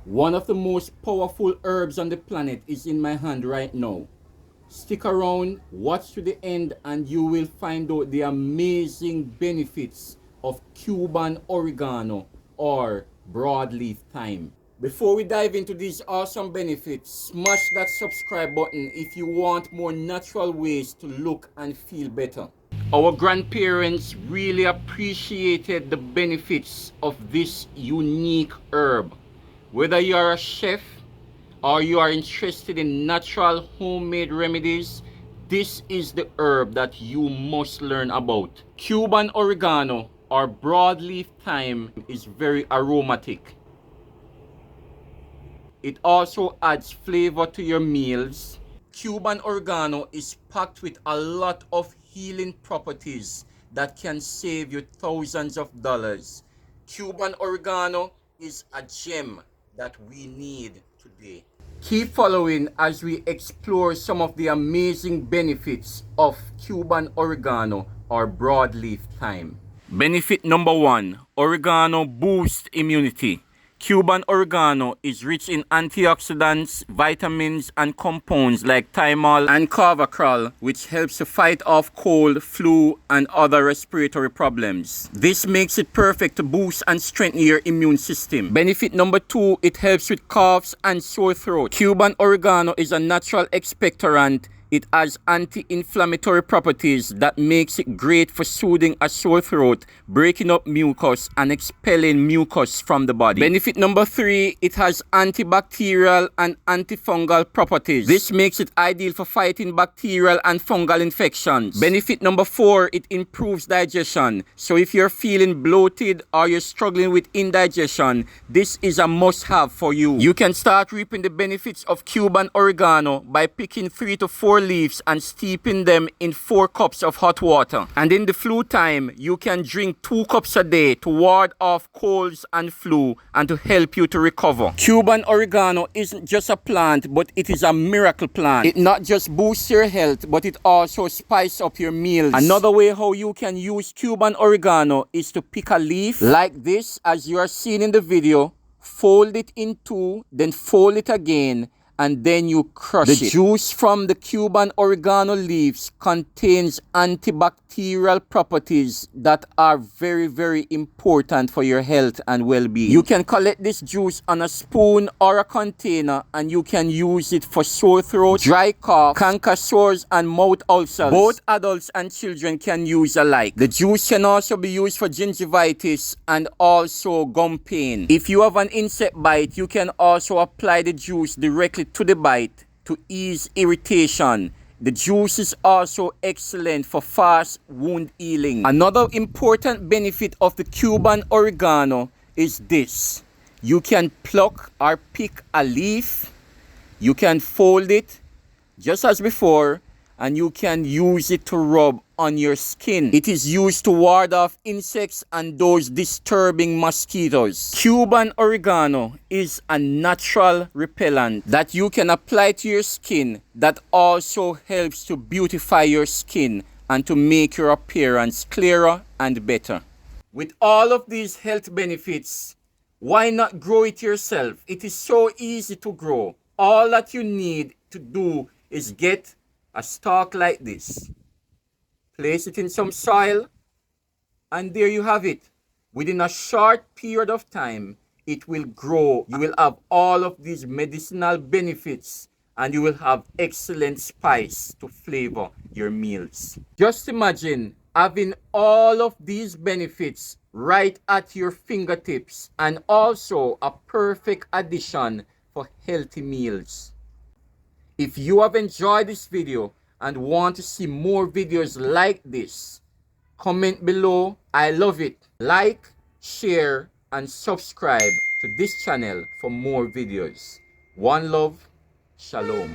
One of the most powerful herbs on the planet is in my hand right now. Stick around, watch to the end, and you will find out the amazing benefits of Cuban oregano or broadleaf thyme. Before we dive into these awesome benefits, smash that subscribe button if you want more natural ways to look and feel better. Our grandparents really appreciated the benefits of this unique herb. Whether you are a chef or you are interested in natural homemade remedies, this is the herb that you must learn about. Cuban oregano or broadleaf thyme is very aromatic. It also adds flavor to your meals. Cuban oregano is packed with a lot of healing properties that can save you thousands of dollars. Cuban oregano is a gem that we need today. Keep following as we explore some of the amazing benefits of Cuban oregano or broadleaf thyme. Benefit number 1, oregano boosts immunity. Cuban oregano is rich in antioxidants, vitamins, and compounds like thymol and carvacrol, which helps to fight off cold, flu, and other respiratory problems. This makes it perfect to boost and strengthen your immune system. Benefit number 2, it helps with coughs and sore throat. Cuban oregano is a natural expectorant. It has anti-inflammatory properties that makes it great for soothing a sore throat, breaking up mucus, and expelling mucus from the body. Benefit number 3, it has antibacterial and antifungal properties. This makes it ideal for fighting bacterial and fungal infections. Benefit number 4, it improves digestion. So if you're feeling bloated or you're struggling with indigestion, this is a must-have for you. You can start reaping the benefits of Cuban oregano by picking 3 to 4 leaves and steeping them in 4 cups of hot water. And in the flu time, you can drink 2 cups a day to ward off colds and flu and to help you to recover. Cuban oregano isn't just a plant, but it is a miracle plant. It not just boosts your health, but it also spices up your meals. Another way how you can use Cuban oregano is to pick a leaf like this, as you are seeing in the video, fold it in 2, then fold it again, and then you crush it. The juice from the Cuban oregano leaves contains antibacterial properties that are very, very important for your health and well-being. You can collect this juice on a spoon or a container, and you can use it for sore throat, dry cough, canker sores, and mouth ulcers. Both adults and children can use alike. The juice can also be used for gingivitis and also gum pain. If you have an insect bite, you can also apply the juice directly to the bite to ease irritation. The juice is also excellent for fast wound healing. Another important benefit of the Cuban oregano is this. You can pluck or pick a leaf, you can fold it just as before, and you can use it to rub on your skin. It is used to ward off insects and those disturbing mosquitoes. Cuban oregano is a natural repellent that you can apply to your skin that also helps to beautify your skin and to make your appearance clearer and better. With all of these health benefits, why not grow it yourself? It is so easy to grow. All that you need to do is get a stalk like this, place it in some soil, and there you have it. Within a short period of time, it will grow. You will have all of these medicinal benefits, and you will have excellent spice to flavor your meals. Just imagine having all of these benefits right at your fingertips, and also a perfect addition for healthy meals. If you have enjoyed this video and want to see more videos like this, comment below. I love it. Like, share, and subscribe to this channel for more videos. One love. Shalom.